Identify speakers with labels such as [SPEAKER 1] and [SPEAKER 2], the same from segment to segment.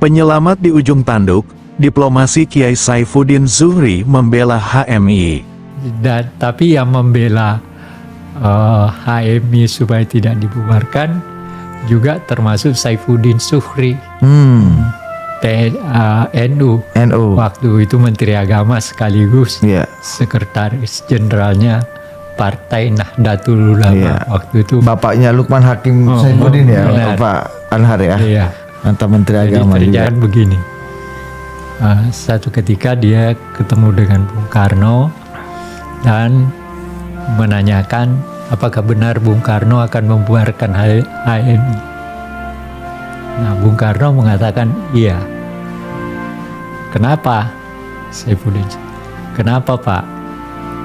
[SPEAKER 1] Penyelamat di ujung tanduk, diplomasi Kiai Saifuddin Zuhri membela HMI.
[SPEAKER 2] Tapi yang membela HMI supaya tidak dibubarkan juga termasuk Saifuddin Zuhri, NU. Waktu itu Menteri Agama sekaligus Sekretaris Jenderalnya Partai Nahdlatul Ulama. Waktu itu
[SPEAKER 3] bapaknya Lukman Hakim Saifuddin Pak Anhar ya. Mantan Menteri Agama juga.
[SPEAKER 2] Begini, satu ketika dia ketemu dengan Bung Karno dan menanyakan apakah benar Bung Karno akan membubarkan HMI. Nah, Bung Karno mengatakan iya. Kenapa? Saifuddin, kenapa Pak?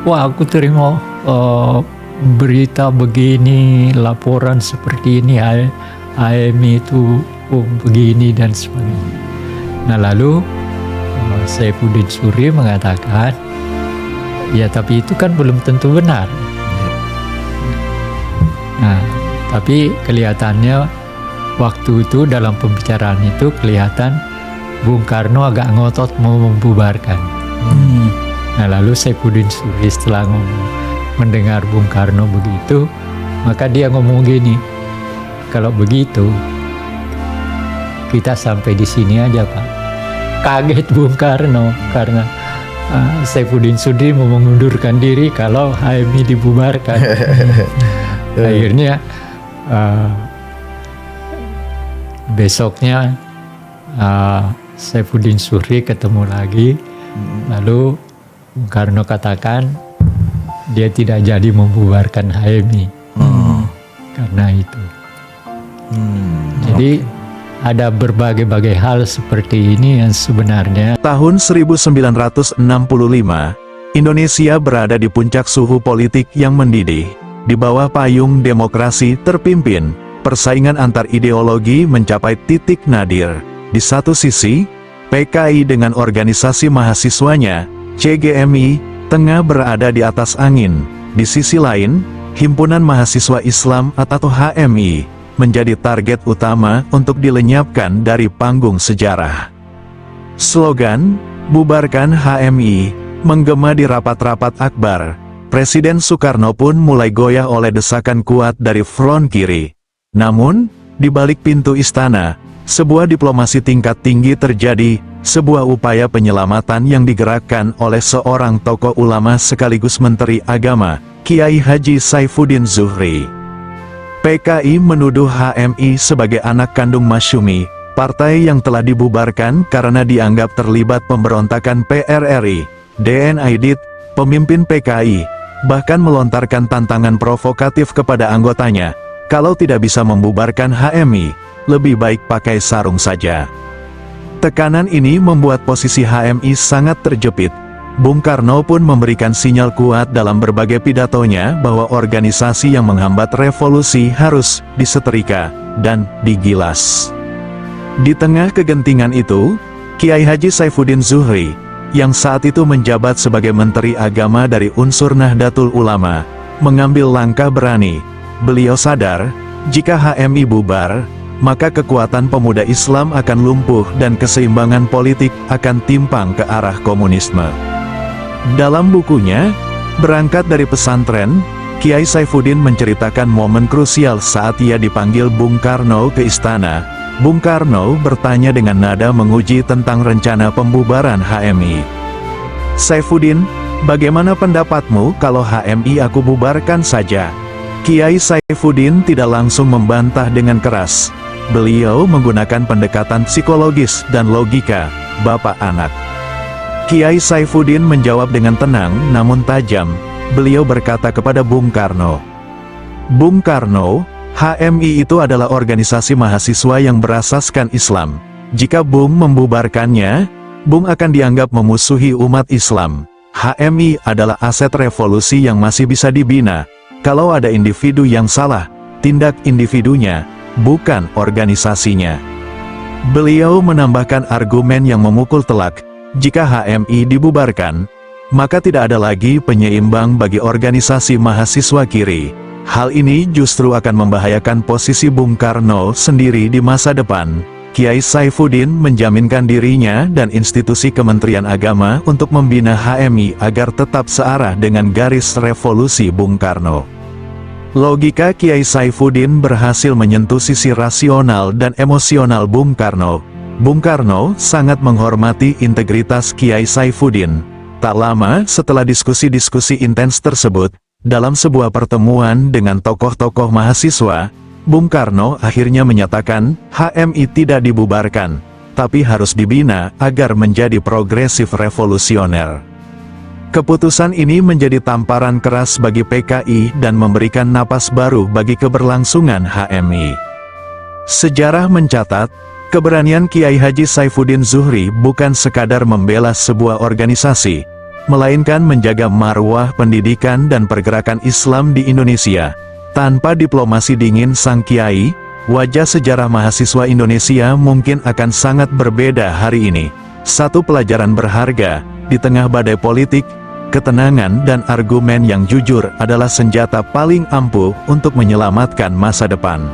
[SPEAKER 2] Wah, aku terima berita begini, laporan seperti ini, HMI itu begini dan sebagainya. Nah, lalu Saifuddin Zuhri mengatakan, ya tapi itu kan belum tentu benar. Nah, tapi kelihatannya waktu itu dalam pembicaraan itu kelihatan Bung Karno agak ngotot mau membubarkan. Nah, lalu Saifuddin Zuhri setelah mendengar Bung Karno begitu, maka dia ngomong gini, kalau begitu kita sampai di sini aja Pak. Kaget Bung Karno karena Saifuddin Zuhri mau mengundurkan diri kalau HMI dibubarkan. Akhirnya besoknya Saifuddin Zuhri ketemu lagi, lalu Bung Karno katakan dia tidak jadi membubarkan HMI karena itu. Jadi ada berbagai-bagai hal seperti ini yang sebenarnya.
[SPEAKER 1] Tahun 1965, Indonesia berada di puncak suhu politik yang mendidih. Di bawah payung demokrasi terpimpin, persaingan antar ideologi mencapai titik nadir. Di satu sisi, PKI dengan organisasi mahasiswanya, CGMI, tengah berada di atas angin. Di sisi lain, Himpunan Mahasiswa Islam atau HMI, menjadi target utama untuk dilenyapkan dari panggung sejarah. Slogan, "Bubarkan HMI," menggema di rapat-rapat akbar. Presiden Soekarno pun mulai goyah oleh desakan kuat dari front kiri. Namun, di balik pintu istana, sebuah diplomasi tingkat tinggi terjadi, sebuah upaya penyelamatan yang digerakkan oleh seorang tokoh ulama sekaligus Menteri Agama, Kiai Haji Saifuddin Zuhri. PKI menuduh HMI sebagai anak kandung Masyumi, partai yang telah dibubarkan karena dianggap terlibat pemberontakan PRRI. DN Aidit, pemimpin PKI, bahkan melontarkan tantangan provokatif kepada anggotanya, kalau tidak bisa membubarkan HMI, lebih baik pakai sarung saja. Tekanan ini membuat posisi HMI sangat terjepit. Bung Karno pun memberikan sinyal kuat dalam berbagai pidatonya bahwa organisasi yang menghambat revolusi harus disetrika dan digilas. Di tengah kegentingan itu, Kiai Haji Saifuddin Zuhri, yang saat itu menjabat sebagai Menteri Agama dari unsur Nahdlatul Ulama, mengambil langkah berani. Beliau sadar, jika HMI bubar, maka kekuatan pemuda Islam akan lumpuh dan keseimbangan politik akan timpang ke arah komunisme. Dalam bukunya, Berangkat dari Pesantren, Kiai Saifuddin menceritakan momen krusial saat ia dipanggil Bung Karno ke istana. Bung Karno bertanya dengan nada menguji tentang rencana pembubaran HMI. Saifuddin, bagaimana pendapatmu kalau HMI aku bubarkan saja? Kiai Saifuddin tidak langsung membantah dengan keras. Beliau menggunakan pendekatan psikologis dan logika, bapak anak. Kiai Saifuddin menjawab dengan tenang namun tajam. Beliau berkata kepada Bung Karno, "Bung Karno, HMI itu adalah organisasi mahasiswa yang berasaskan Islam. Jika Bung membubarkannya, Bung akan dianggap memusuhi umat Islam. HMI adalah aset revolusi yang masih bisa dibina. Kalau ada individu yang salah, tindak individunya, bukan organisasinya." Beliau menambahkan argumen yang memukul telak. Jika HMI dibubarkan, maka tidak ada lagi penyeimbang bagi organisasi mahasiswa kiri. Hal ini justru akan membahayakan posisi Bung Karno sendiri di masa depan. Kiai Saifuddin menjaminkan dirinya dan institusi Kementerian Agama untuk membina HMI agar tetap searah dengan garis revolusi Bung Karno. Logika Kiai Saifuddin berhasil menyentuh sisi rasional dan emosional Bung Karno. Bung Karno sangat menghormati integritas Kiai Saifuddin. Tak lama setelah diskusi-diskusi intens tersebut, dalam sebuah pertemuan dengan tokoh-tokoh mahasiswa, Bung Karno akhirnya menyatakan, HMI tidak dibubarkan, tapi harus dibina agar menjadi progresif revolusioner. Keputusan ini menjadi tamparan keras bagi PKI dan memberikan napas baru bagi keberlangsungan HMI. Sejarah mencatat, keberanian Kiai Haji Saifuddin Zuhri bukan sekadar membela sebuah organisasi, melainkan menjaga marwah pendidikan dan pergerakan Islam di Indonesia. Tanpa diplomasi dingin sang Kiai, wajah sejarah mahasiswa Indonesia mungkin akan sangat berbeda hari ini. Satu pelajaran berharga, di tengah badai politik, ketenangan dan argumen yang jujur adalah senjata paling ampuh untuk menyelamatkan masa depan.